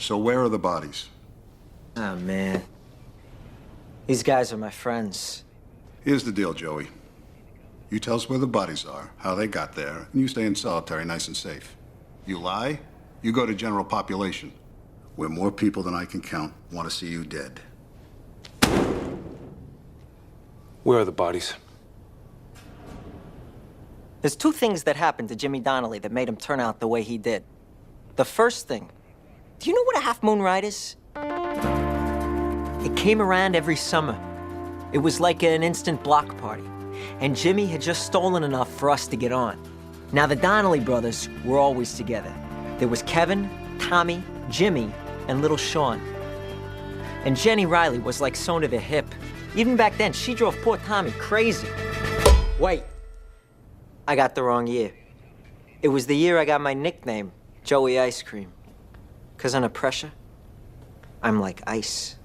So where are the bodies? Oh, man. These guys are my friends. Here's the deal, Joey. You tell us where the bodies are, how they got there, and you stay in solitary nice and safe. You lie, you go to general population, where more people than I can count want to see you dead. Where are the bodies? There's two things that happened to Jimmy Donnelly that made him turn out the way he did. The first thing, do you know what a half-moon ride is? It came around every summer. It was like an instant block party. And Jimmy had just stolen enough for us to get on. Now, the Donnelly brothers were always together. There was Kevin, Tommy, Jimmy, and little Sean. And Jenny Riley was like sewn to their hip. Even back then, she drove poor Tommy crazy. Wait, I got the wrong year. It was the year I got my nickname, Joey Ice Cream. 'Cause under pressure, I'm like ice.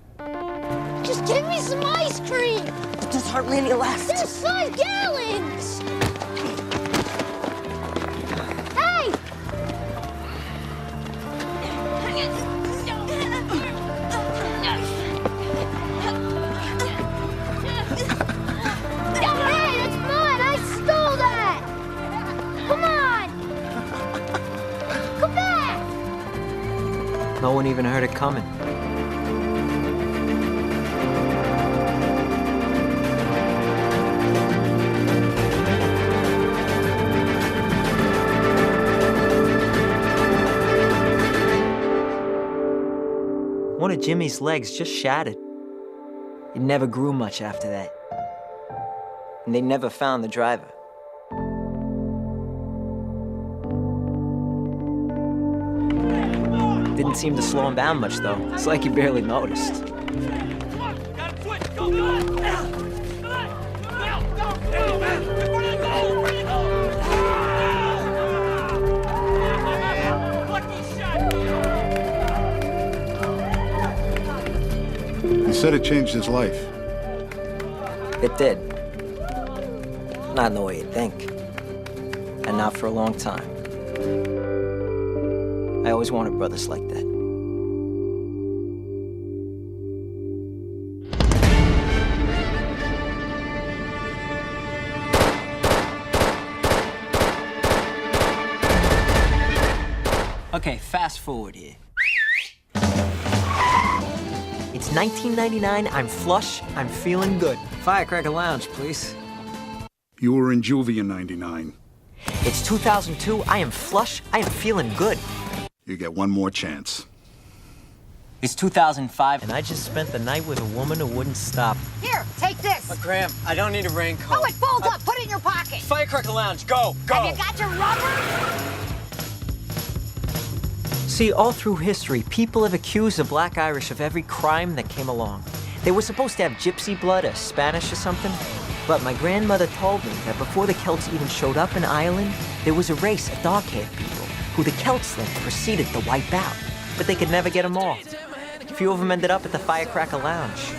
Just give me some ice cream! But there's hardly any left. There's 5 gallons! Hey! Hey, that's mine! I stole that! Come on! Come back! No one even heard it coming. One of Jimmy's legs just shattered. It never grew much after that. And they never found the driver. Didn't seem to slow him down much, though. It's like he barely noticed. You said it changed his life. It did. Not in the way you'd think. And not for a long time. I always wanted brothers like that. Okay, fast forward here. It's 1999, I'm flush, I'm feeling good. Firecracker Lounge, please. You were in juvie in '99. It's 2002, I am flush, I am feeling good. You get one more chance. It's 2005, and I just spent the night with a woman who wouldn't stop. Here, take this. Graham, I don't need a raincoat. Oh, it folds up. Put it in your pocket. Firecracker Lounge, go, go! Have you got your rubber? See, all through history, people have accused the Black Irish of every crime that came along. They were supposed to have gypsy blood or Spanish or something. But my grandmother told me that before the Celts even showed up in Ireland, there was a race of dark-haired people who the Celts then proceeded to wipe out. But they could never get them all. A few of them ended up at the Firecracker Lounge.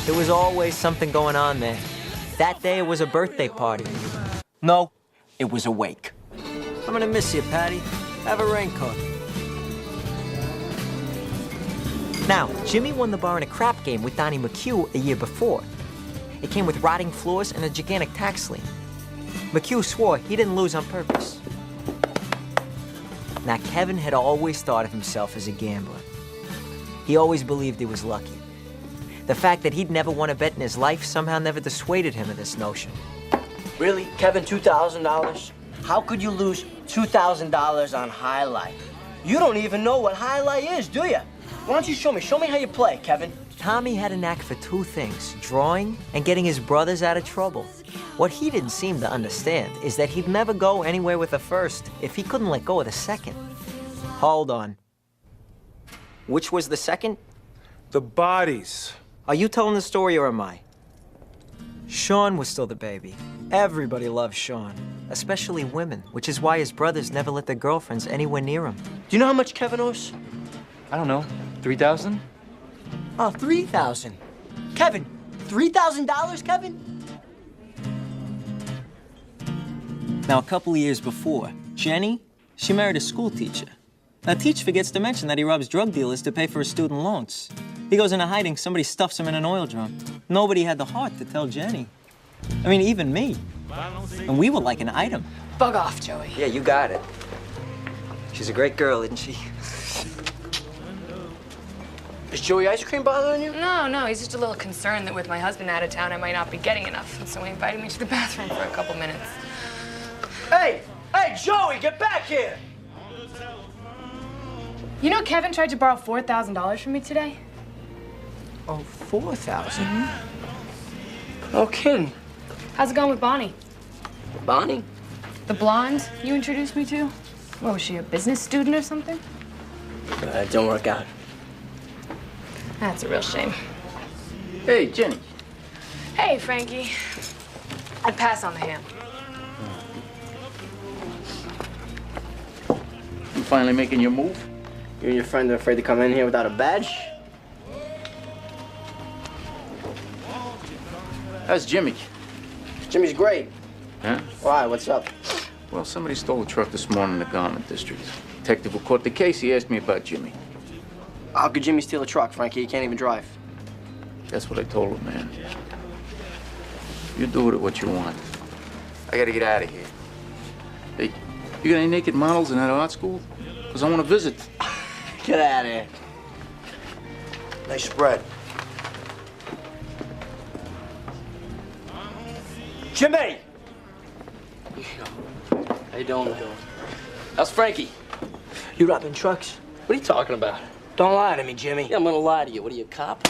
There was always something going on there. That day it was a birthday party. No, it was a wake. I'm gonna miss you, Patty. Have a raincoat. Now, Jimmy won the bar in a crap game with Donnie McHugh a year before. It came with rotting floors and a gigantic tax lien. McHugh swore he didn't lose on purpose. Now, Kevin had always thought of himself as a gambler. He always believed he was lucky. The fact that he'd never won a bet in his life somehow never dissuaded him of this notion. Really, Kevin, $2,000? How could you lose $2,000 on highlight? You don't even know what highlight is, do you? Why don't you show me? Show me how you play, Kevin. Tommy had a knack for two things, drawing and getting his brothers out of trouble. What he didn't seem to understand is that he'd never go anywhere with the first if he couldn't let go of the second. Hold on. Which was the second? The bodies. Are you telling the story or am I? Sean was still the baby. Everybody loved Sean, especially women, which is why his brothers never let their girlfriends anywhere near him. Do you know how much Kevin owes? I don't know. 3,000? Oh, $3,000. Kevin, $3,000, Kevin? Now, a couple of years before, Jenny, she married a school teacher. Now, Teach forgets to mention that he robs drug dealers to pay for his student loans. He goes into hiding, somebody stuffs him in an oil drum. Nobody had the heart to tell Jenny. I mean, even me. And we were like an item. Bug off, Joey. Yeah, you got it. She's a great girl, isn't she? Is Joey ice cream bothering you? No, he's just a little concerned that with my husband out of town, I might not be getting enough. And so he invited me to the bathroom for a couple minutes. Hey, Joey, get back here! You know Kevin tried to borrow $4,000 from me today? Oh, 4,000? No kidding. How's it going with Bonnie? Bonnie? The blonde you introduced me to? What, was she a business student or something? It didn't work out. That's a real shame. Hey, Jenny. Hey, Frankie. I'd pass on the ham. You finally making your move? You and your friend are afraid to come in here without a badge? How's Jimmy? Jimmy's great. Huh? Why? What's up? Well, somebody stole a truck this morning in the garment district. Detective who caught the case, he asked me about Jimmy. How could Jimmy steal a truck, Frankie? He can't even drive. That's what I told him, man. You do with it what you want. I gotta get out of here. Hey, you got any naked models in that art school? Because I want to visit. Get out of here. Nice spread. Jimmy! How you doing? How's Frankie? You robbing trucks? What are you talking about? Don't lie to me, Jimmy. Yeah, I'm gonna lie to you. What are you, a cop?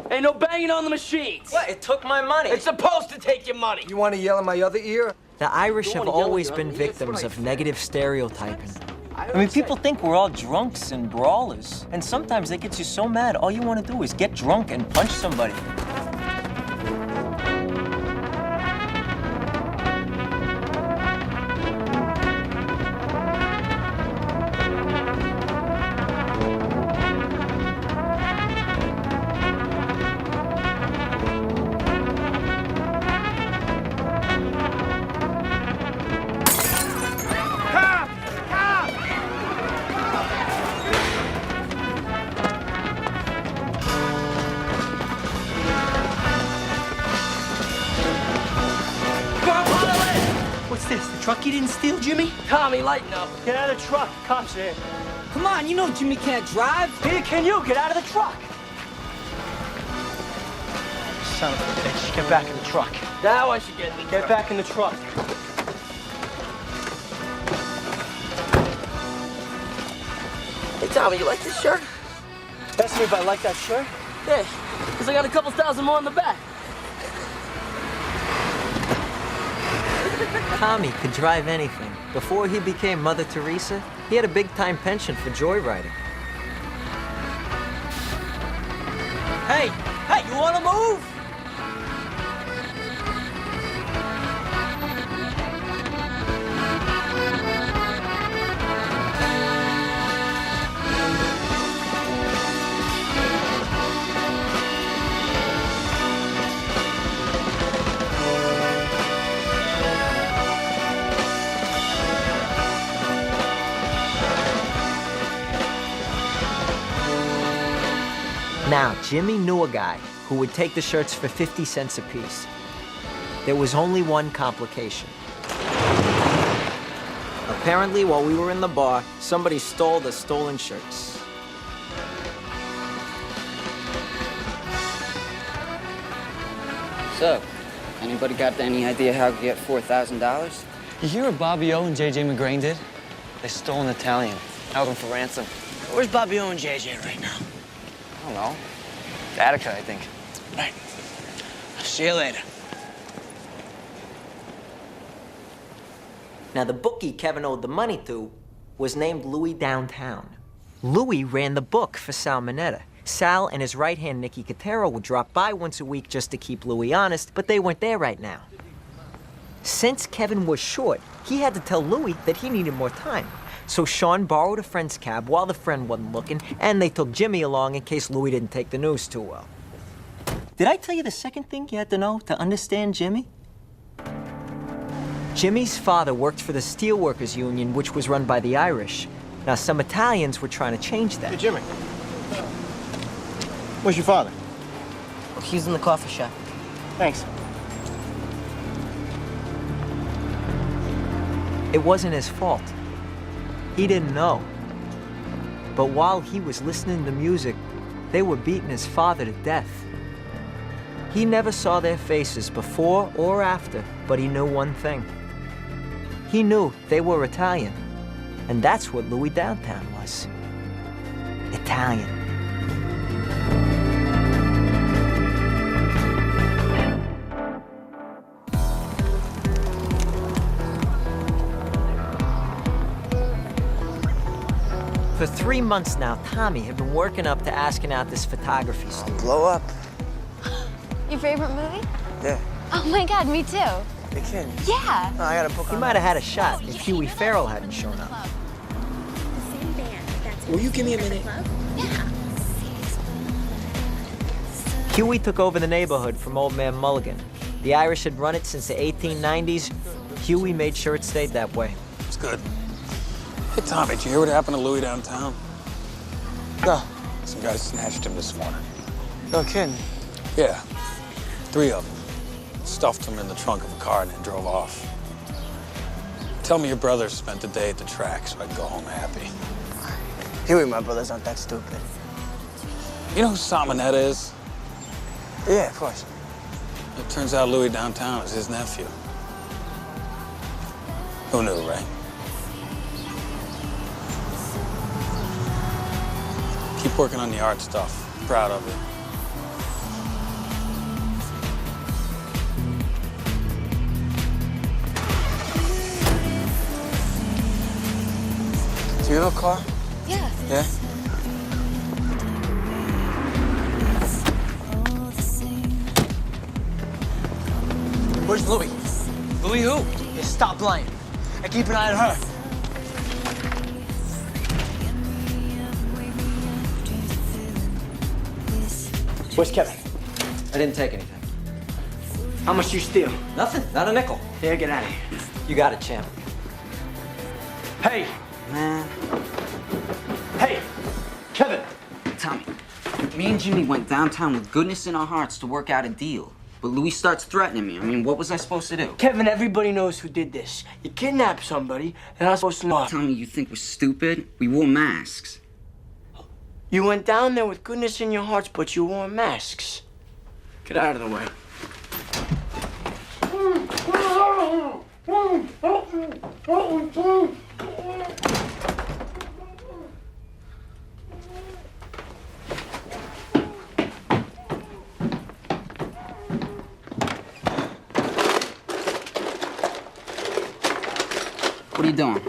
Ain't no banging on the machines. What? It took my money. It's supposed to take your money. You want to yell in my other ear? The Irish have wanna yell at always your been other ear? victims of negative stereotyping. I mean, people think we're all drunks and brawlers. And sometimes they get you so mad, all you want to do is get drunk and punch somebody. What's this? The truck you didn't steal, Jimmy? Tommy, lighten up. Get out of the truck. Cops here. Come on, you know Jimmy can't drive. Neither can you. Get out of the truck. Son of a bitch. Get back in the truck. Now I should get back in the truck. Hey, Tommy, you like this shirt? Ask me if I like that shirt. Yeah, because I got a couple thousand more in the back. Tommy could drive anything. Before he became Mother Teresa, he had a big-time penchant for joyriding. Hey, you want to move? Now, Jimmy knew a guy who would take the shirts for 50 cents apiece. There was only one complication. Apparently, while we were in the bar, somebody stole the stolen shirts. So, anybody got any idea how to get $4,000? You hear what Bobby O and JJ McGrain did? They stole an Italian, held him for ransom. Where's Bobby O and JJ right now? I don't know. Attica, I think. Right. I'll see you later. Now, the bookie Kevin owed the money to was named Louis Downtown. Louis ran the book for Sal Mineta. Sal and his right hand, Nicky Cotero, would drop by once a week just to keep Louis honest, but they weren't there right now. Since Kevin was short, he had to tell Louis that he needed more time. So Sean borrowed a friend's cab while the friend wasn't looking, and they took Jimmy along in case Louis didn't take the news too well. Did I tell you the second thing you had to know to understand Jimmy? Jimmy's father worked for the Steelworkers Union, which was run by the Irish. Now, some Italians were trying to change that. Hey, Jimmy. Where's your father? He's in the coffee shop. Thanks. It wasn't his fault. He didn't know. But while he was listening to music, they were beating his father to death. He never saw their faces before or after, but he knew one thing. He knew they were Italian, and that's what Louis Downtown was. Italian. For 3 months now, Tommy had been working up to asking out this photography studio. Blow up. Your favorite movie? Yeah. Oh my God, me too. You kidding? Yeah. No, I got a book He on might have had a shot if Huey Farrell hadn't shown up. Will you give me a minute? Huey took over the neighborhood from Old Man Mulligan. The Irish had run it since the 1890s. Huey made sure it stayed that way. It's good. Hey, Tommy, did you hear what happened to Louis downtown? No. Some guys snatched him this morning. No kidding. Yeah, 3 of them. Stuffed him in the trunk of a car and then drove off. Tell me your brother spent the day at the track so I can go home happy. Huey, my brothers aren't that stupid. You know who Salmonetta is? Yeah, of course. It turns out Louis downtown is his nephew. Who knew, right? Keep working on the art stuff. Proud of it. Do you have a car? Yeah. Yeah? Where's Louis? Louis who? Yeah, stop lying. And keep an eye on her. Where's Kevin? I didn't take anything. How much you steal? Nothing, not a nickel. Yeah, get out of here. You got it, champ. Hey! Man. Hey! Kevin! Tommy, me and Jimmy went downtown with goodness in our hearts to work out a deal. But Louis starts threatening me. I mean, what was I supposed to do? Kevin, everybody knows who did this. You kidnapped somebody, and I'm supposed to know. Tommy, you think we're stupid? We wore masks. You went down there with goodness in your hearts, but you wore masks. Get out of the way. What are you doing?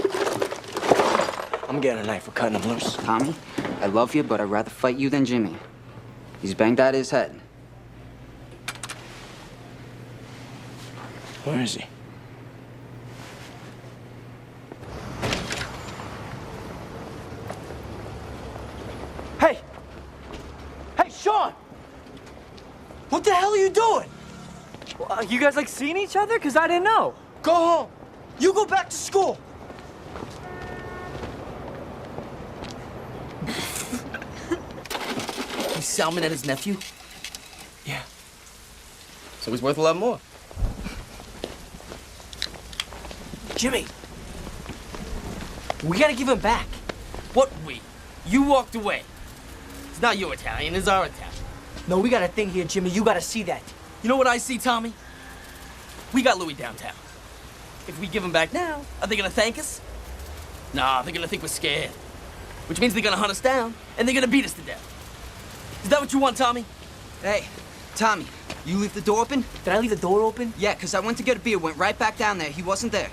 I'm getting a knife for cutting him loose. Tommy, I love you, but I'd rather fight you than Jimmy. He's banged out his head. Where is he? Hey! Hey, Sean! What the hell are you doing? You guys like seeing each other? Because I didn't know. Go home. You go back to school. He's Salmon and his nephew? Yeah. So he's worth a lot more. Jimmy, we gotta give him back. What we? You walked away. It's not your Italian, it's our Italian. No, we got a thing here, Jimmy. You gotta see that. You know what I see, Tommy? We got Louis downtown. If we give him back now, are they gonna thank us? Nah, they're gonna think we're scared. Which means they're gonna hunt us down, and they're gonna beat us to death. Is that what you want, Tommy? Hey, Tommy, you leave the door open? Did I leave the door open? Yeah, because I went to get a beer, went right back down there. He wasn't there.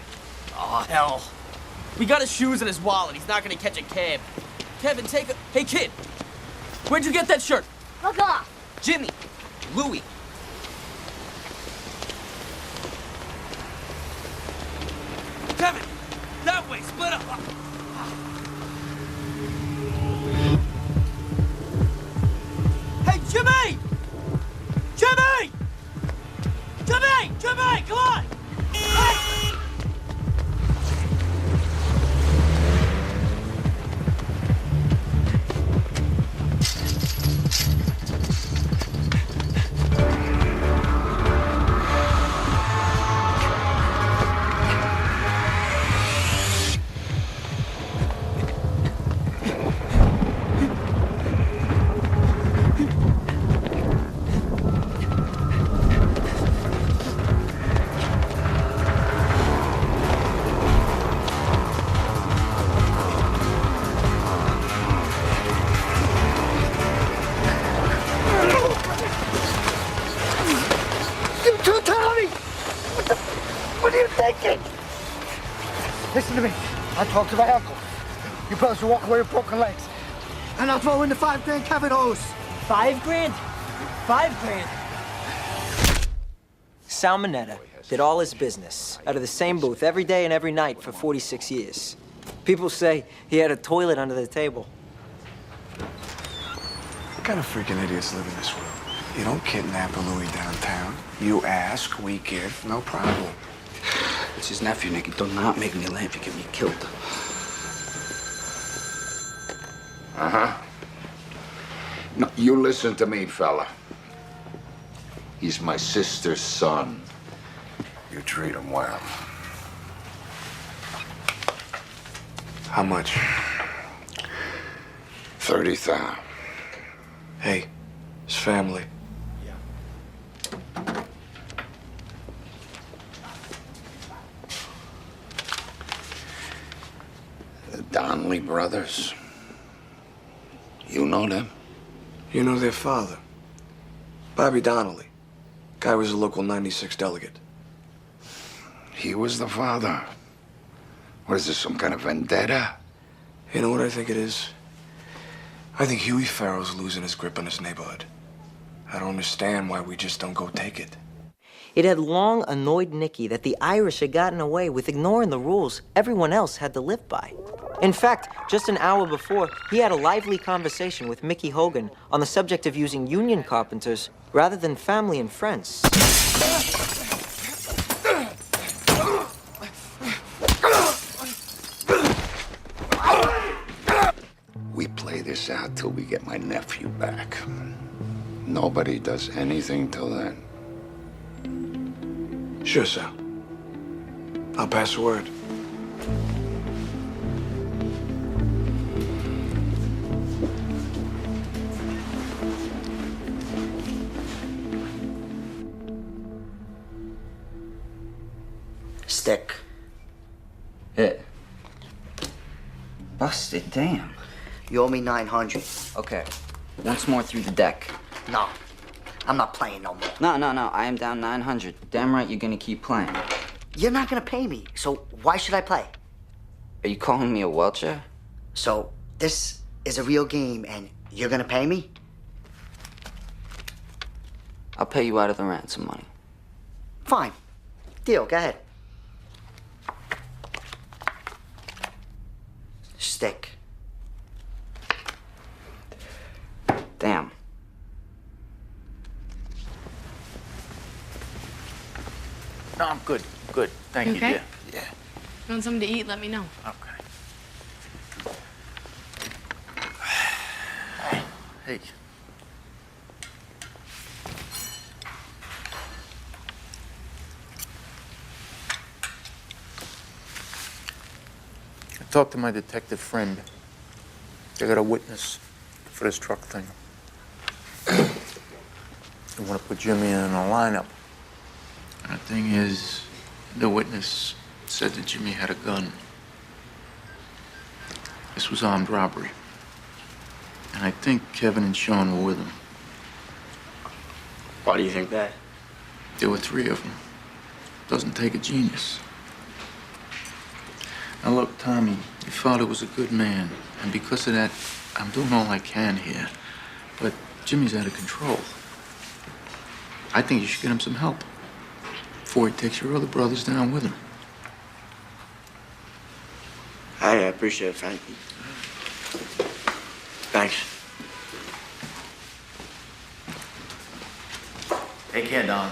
Oh, hell. We got his shoes and his wallet. He's not gonna catch a cab. Kevin, take a... Hey, kid. Where'd you get that shirt? Fuck off. Jimmy, Louis. Kevin, that way, split up. Hey, Jimmy! Jimmy! Jimmy! Jimmy, come on! Hey! to me. I talked to my uncle. You brothers will walk away with broken legs. And I'll throw in the $5 grand Kevin owes. $5 grand? $5 grand? Sal Mineta did all his business out of the same booth every day and every night for 46 years. People say he had a toilet under the table. What kind of freaking idiots live in this world? You don't kidnap a Louis downtown. You ask, we give, no problem. It's his nephew, Nicky. Do not make me laugh. You get me killed. Uh-huh. No, you listen to me, fella. He's my sister's son. You treat him well. How much? 30,000. Hey, it's family. The Donnelly brothers. You know them? You know their father, Bobby Donnelly. Guy was a local 96 delegate. He was the father. What is this, some kind of vendetta? You know what I think it is? I think Huey Farrell's losing his grip on his neighborhood. I don't understand why we just don't go take it. It had long annoyed Nicky that the Irish had gotten away with ignoring the rules everyone else had to live by. In fact, just an hour before, he had a lively conversation with Mickey Hogan on the subject of using union carpenters rather than family and friends. We play this out till we get my nephew back. Nobody does anything till then. Sure, Sal. I'll pass the word. Stick. Hit. Busted, damn. You owe me 900. Okay. Once more through the deck. No, I'm not playing no more. No. I am down 900. Damn right you're gonna keep playing. You're not gonna pay me, so why should I play? Are you calling me a welcher? So this is a real game and you're gonna pay me? I'll pay you out of the ransom money. Fine. Deal, go ahead. Stick. Damn. No, I'm good. Good. Thank You you, okay? dear. Yeah. If you want something to eat, let me know. Okay. Hey. I talked to my detective friend. They got a witness for this truck thing. They want to put Jimmy in a lineup. And the thing is, the witness said that Jimmy had a gun. This was armed robbery. And I think Kevin and Sean were with him. Why do you think that? There were 3 of them. Doesn't take a genius. Now look, Tommy, your father was a good man. And because of that, I'm doing all I can here. But Jimmy's out of control. I think you should get him some help before he takes your other brothers down with him. I appreciate it, thank you. Thanks. Take care, Don.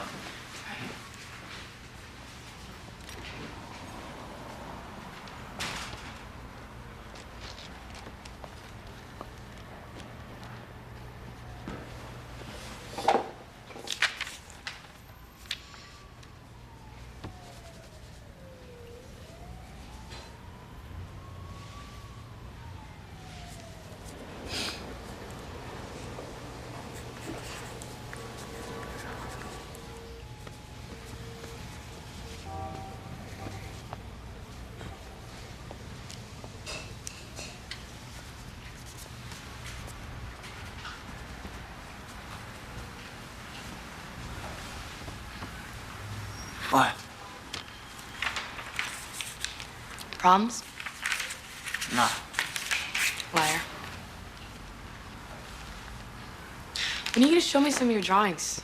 What? problems? Nah. Liar. When are you gonna show me some of your drawings?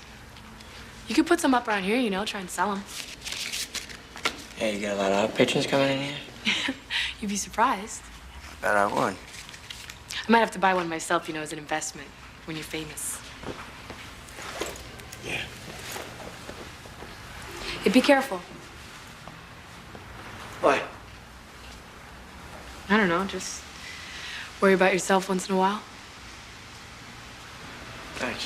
You could put some up around here, you know, try and sell them. Hey, you got a lot of art patrons coming in here? You'd be surprised. Bet I would. I might have to buy one myself, you know, as an investment when you're famous. Yeah. Hey, be careful. What? I don't know, just worry about yourself once in a while. Thanks.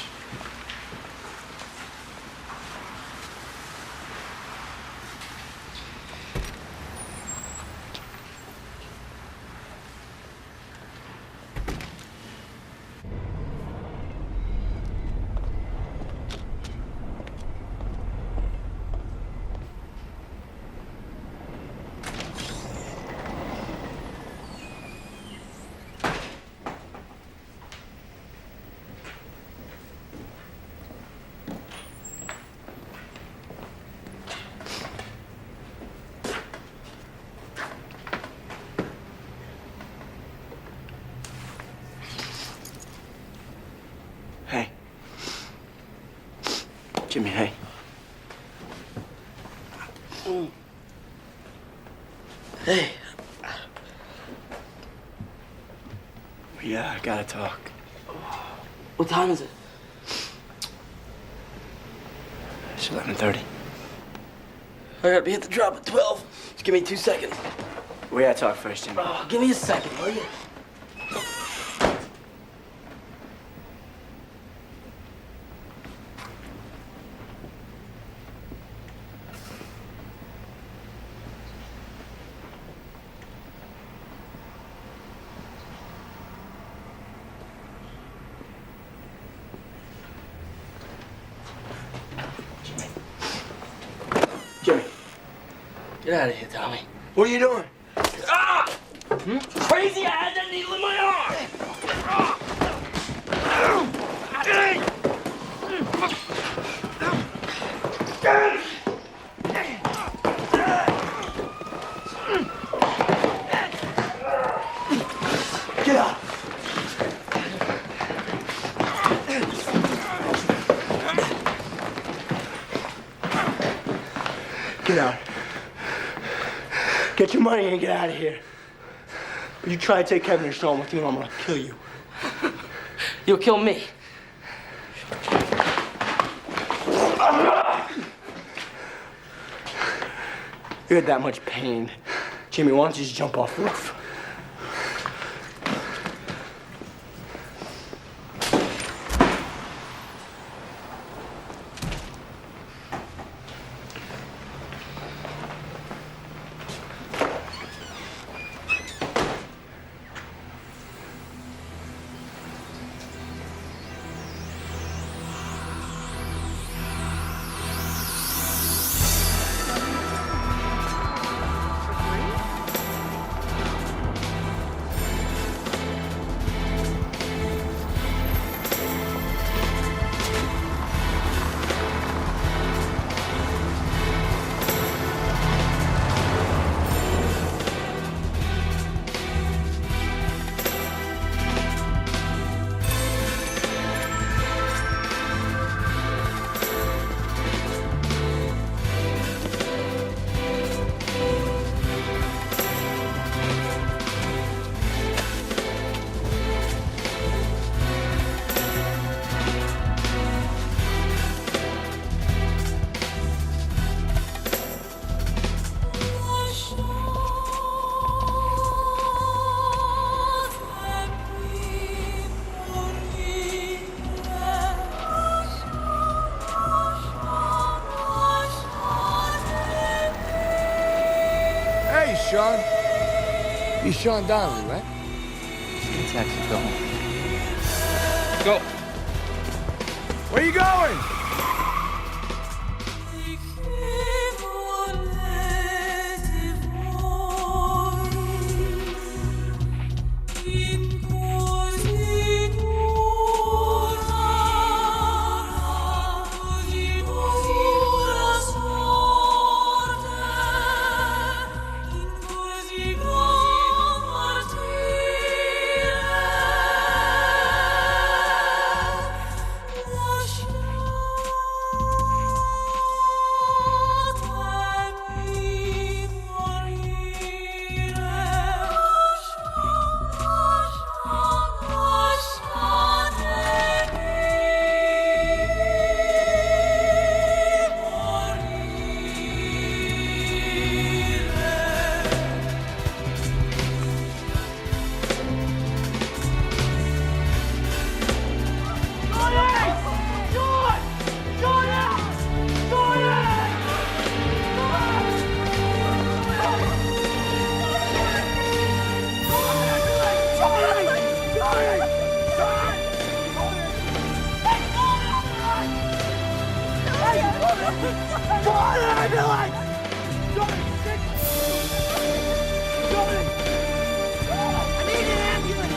Hey. Jimmy, hey. Hey. Yeah, I gotta talk. What time is it? It's 11:30. I gotta be at the drop at 12. Just give me 2 seconds. We gotta talk first, Jimmy. Oh, give me a second, will you? Jimmy. Get out of here, Tommy. What are you doing? Ah! Crazy! I had that needle in my arm! Get out! Get out. Get your money and get out of here. You try to take Kevin and Sean with you, and I'm gonna kill you. You'll kill me. You had that much pain. Jimmy, why don't you just jump off the roof? Sean? You're Sean Donnelly, right? Taxi, go home. Go. Where you going? Così Come on, ambulance! Johnny, stick! Johnny! I need an ambulance!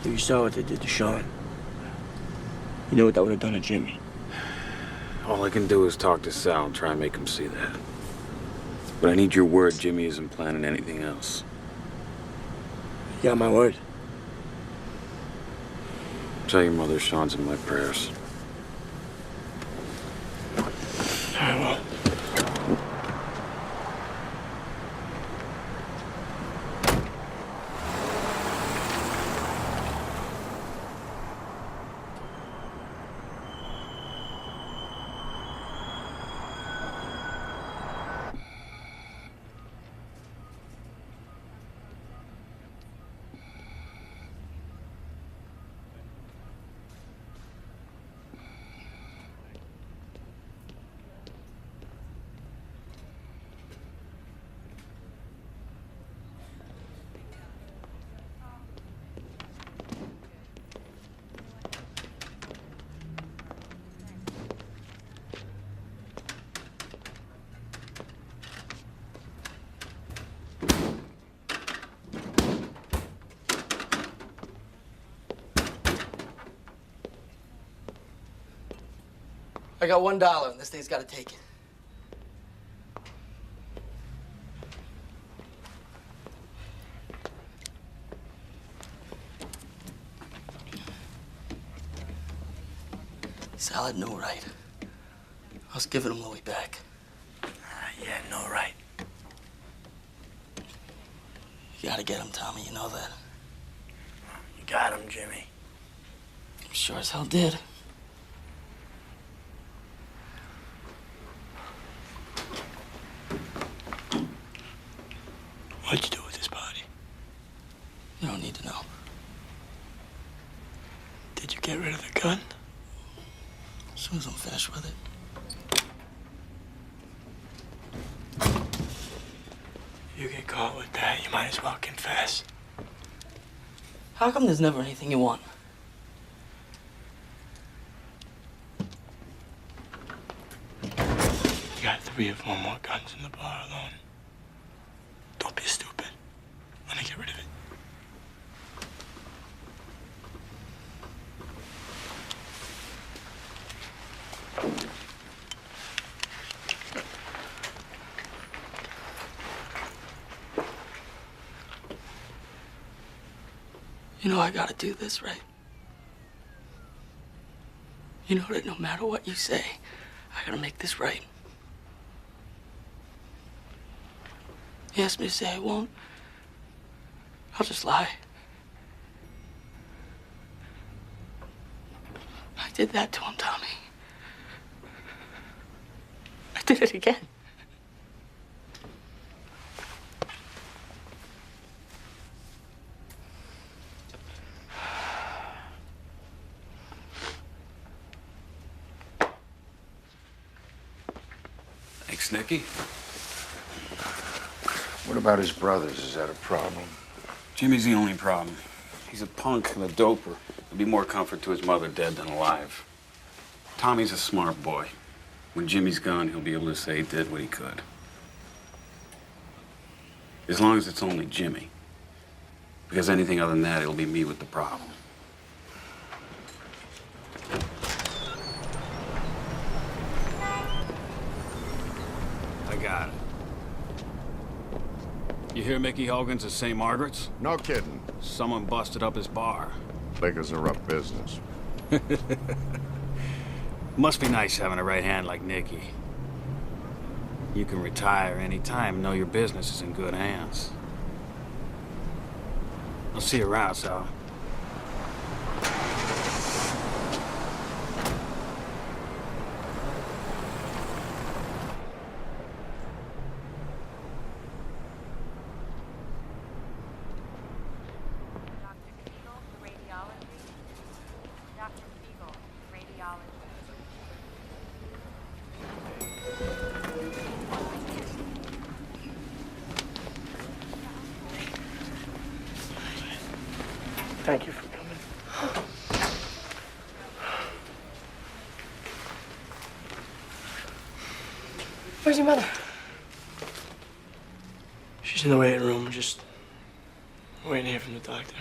You saw what they did to Sean. You know what that would have done to Jimmy. All I can do is talk to Sal and try and make him see that. But I need your word Jimmy isn't planning anything else. You got my word. Tell your mother Sean's in my prayers. I will. I got $1 and this thing's gotta take it. Sal had no right. I was giving him Louis back. You had no right. You gotta get him, Tommy, you know that. You got him, Jimmy. Sure as hell did. What'd you do with his body? You don't need to know. Did you get rid of the gun? As soon as I'm finished with it. If you get caught with that, you might as well confess. How come there's never anything you want? You got 3 or 4 more guns in the bar alone. Don't be stupid. Let me get rid of it. You know I gotta do this, right? You know that no matter what you say, I gotta make this right. He asked me to say I won't. I'll just lie. I did that to him, Tommy. I did it again. Thanks, Nicky. What about his brothers? Is that a problem? Jimmy's the only problem. He's a punk and a doper. There'll be more comfort to his mother dead than alive. Tommy's a smart boy. When Jimmy's gone, he'll be able to say he did what he could. As long as it's only Jimmy. Because anything other than that, it'll be me with the problem. I got it. You hear Mickey Hogan's at St. Margaret's? No kidding. Someone busted up his bar. Liquor's a rough business. Must be nice having a right hand like Nicky. You can retire any time and know your business is in good hands. I'll see you around, Sal. Thank you for coming. Where's your mother? She's in the waiting room, just waiting to hear from the doctor.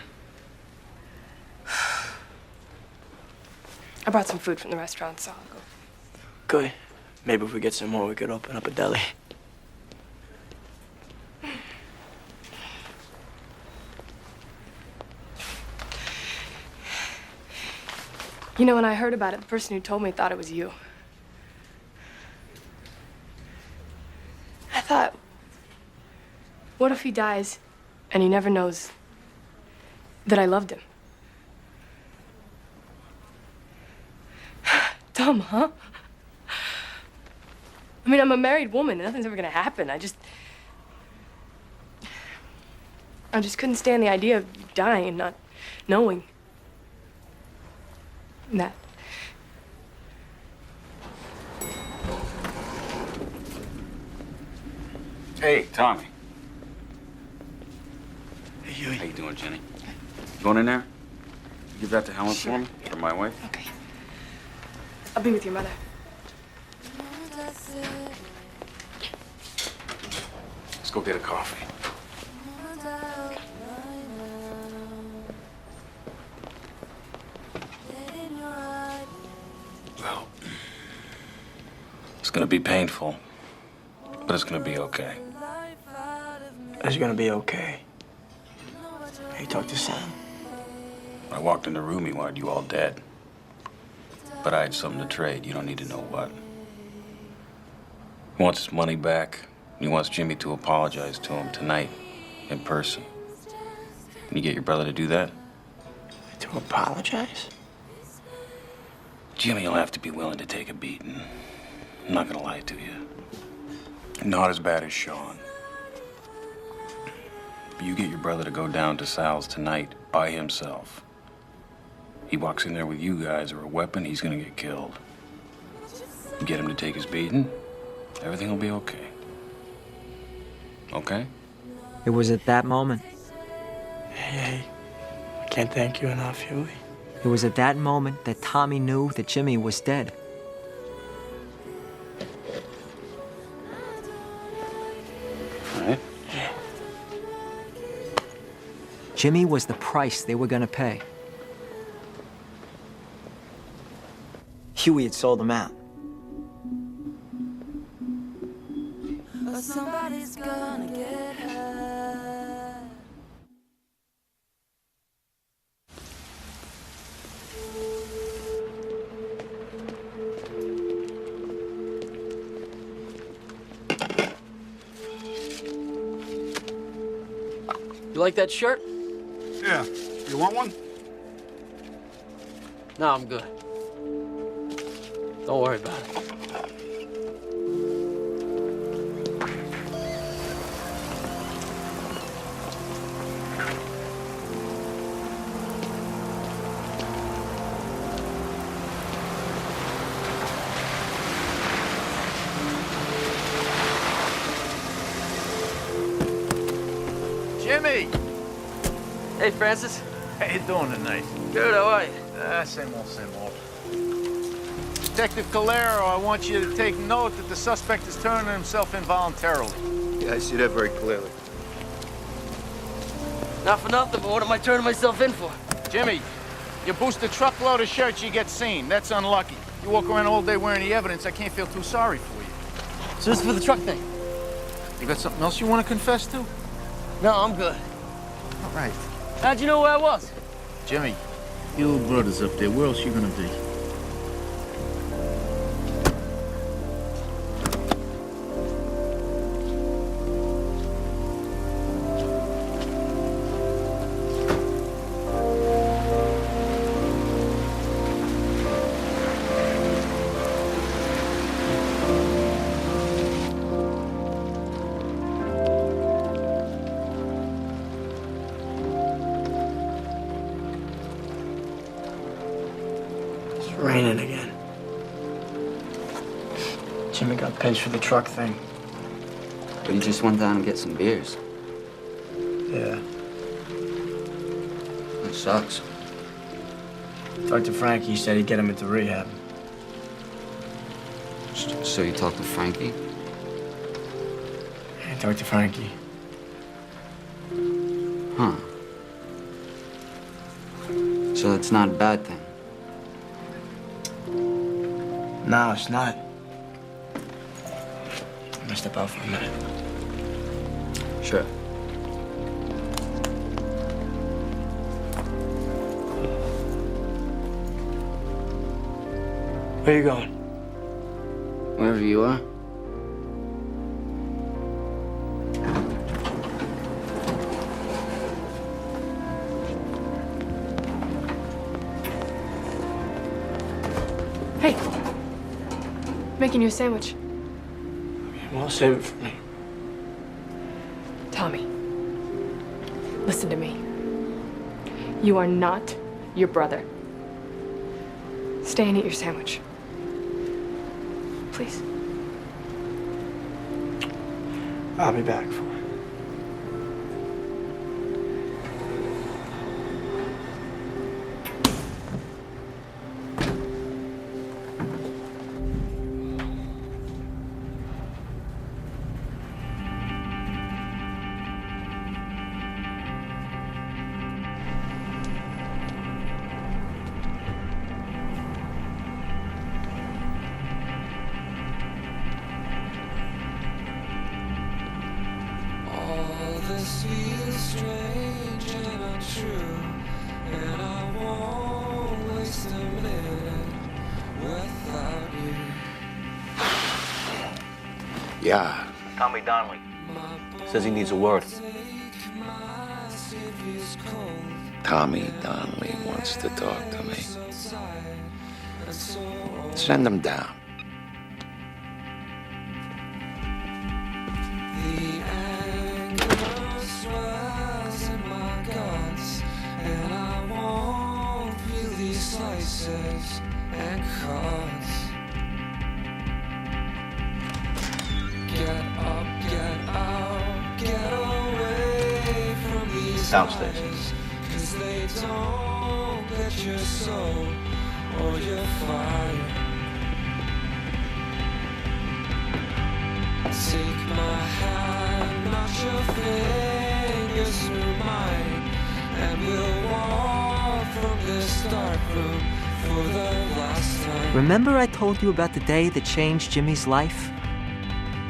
I brought some food from the restaurant, so I'll go. Good. Maybe if we get some more, we could open up a deli. You know, when I heard about it, the person who told me thought it was you. I thought, what if he dies and he never knows that I loved him? Dumb, huh? I mean, I'm a married woman and nothing's ever gonna happen. I just couldn't stand the idea of dying and not knowing that. Hey, Tommy. Hey, Huey. How you doing, Jenny? Going in there? Give that to Helen for me? For my wife? Okay. I'll be with your mother. Let's go get a coffee. Well, it's gonna be painful, but it's gonna be okay. It's gonna be okay. Hey, talk to Sam. When I walked in the room, he wanted you all dead. But I had something to trade. You don't need to know what. He wants his money back. He wants Jimmy to apologize to him tonight, in person. Can you get your brother to do that? To apologize? Jimmy will have to be willing to take a beating. I'm not gonna lie to you. Not as bad as Sean. But you get your brother to go down to Sal's tonight by himself. He walks in there with you guys or a weapon, he's gonna get killed. You get him to take his beating, everything will be okay. Okay? It was at that moment. Hey, I can't thank you enough, Huey. It was at that moment that Tommy knew that Jimmy was dead. All right. Jimmy was the price they were gonna pay. Huey had sold him out. Somebody's gonna get hurt. You like that shirt? Yeah. You want one? No, I'm good. Don't worry about it. Jimmy! Hey, Francis. How you doing tonight? Good, how are you? Same old, same old. Detective Calero, I want you to take note that the suspect is turning himself in voluntarily. Yeah, I see that very clearly. Not for nothing, but what am I turning myself in for? Jimmy, you boost a truckload of shirts, you get seen. That's unlucky. You walk around all day wearing the evidence, I can't feel too sorry for you. So this is for the truck thing? You got something else you want to confess to? No, I'm good. All right. How'd you know where I was? Jimmy, your little brother's up there. Where else you gonna be? It's raining again. Jimmy got pinched for the truck thing. But you just went down and get some beers. Yeah. That sucks. Talked to Frankie, he said he'd get him into rehab. So you talked to Frankie? I talked to Frankie. Huh. So that's not a bad thing. No, it's not. I'm gonna step out for a minute. Sure. Where you going? Wherever you are. Hey. Making you a sandwich. Well, save it for me. Tommy. Listen to me. You are not your brother. Stay and eat your sandwich. Please. I'll be back for it. This feels strange and untrue, and I won't waste a minute without you. Yeah. Tommy Donnelly says he needs a word. Tommy Donnelly wants to talk to me. Send him down. And cuts. Get up, get out, get away from these Downstairs. eyes, 'cause they don't get your soul or your fire. Take my hand, notch your fingers through mine, and we'll walk from this dark room. Remember I told you about the day that changed Jimmy's life?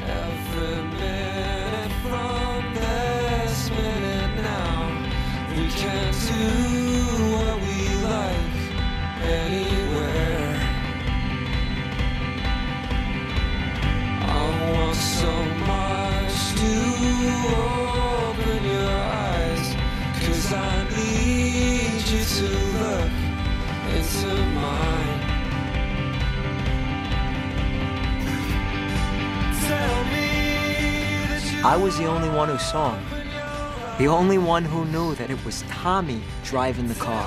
Every minute from this minute now, we can do what we like anywhere. I want so much to open your eyes, 'cause I need you to look into mine. Tell me that you I was the only one who saw him. The only one who knew that it was Tommy driving the car.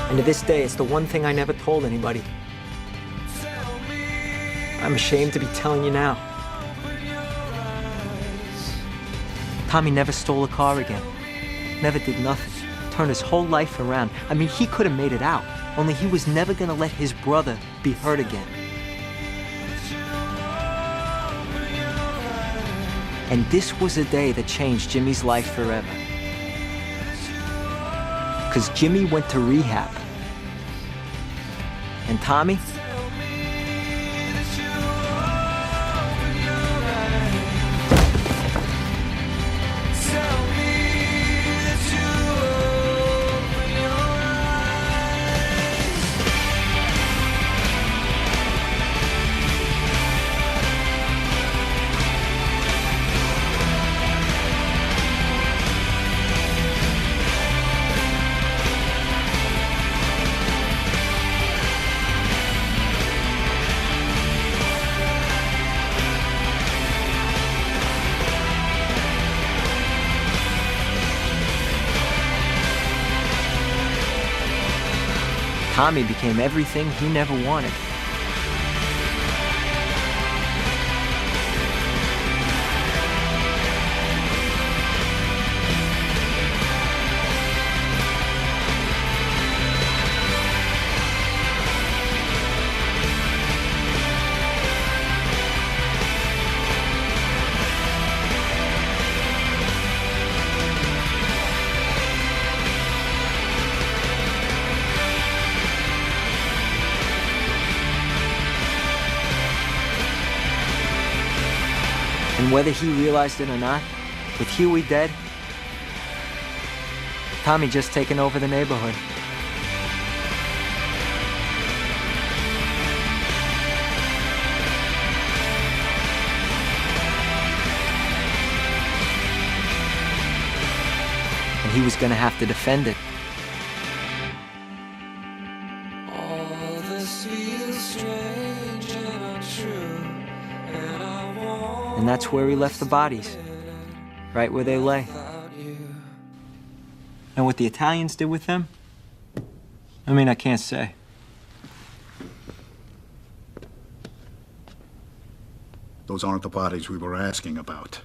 And to this day, it's the one thing I never told anybody. I'm ashamed to be telling you now. Tommy never stole a car again. Never did nothing. Turned his whole life around. I mean, he could have made it out, only he was never gonna let his brother be hurt again. And this was a day that changed Jimmy's life forever. Because Jimmy went to rehab. And Tommy? Tommy became everything he never wanted. And whether he realized it or not, with Huey dead, Tommy just taken over the neighborhood. And he was gonna have to defend it. All this feels strange and untrue, and I want And that's where he left the bodies, right where they lay. And what the Italians did with them, I mean, I can't say. Those aren't the bodies we were asking about.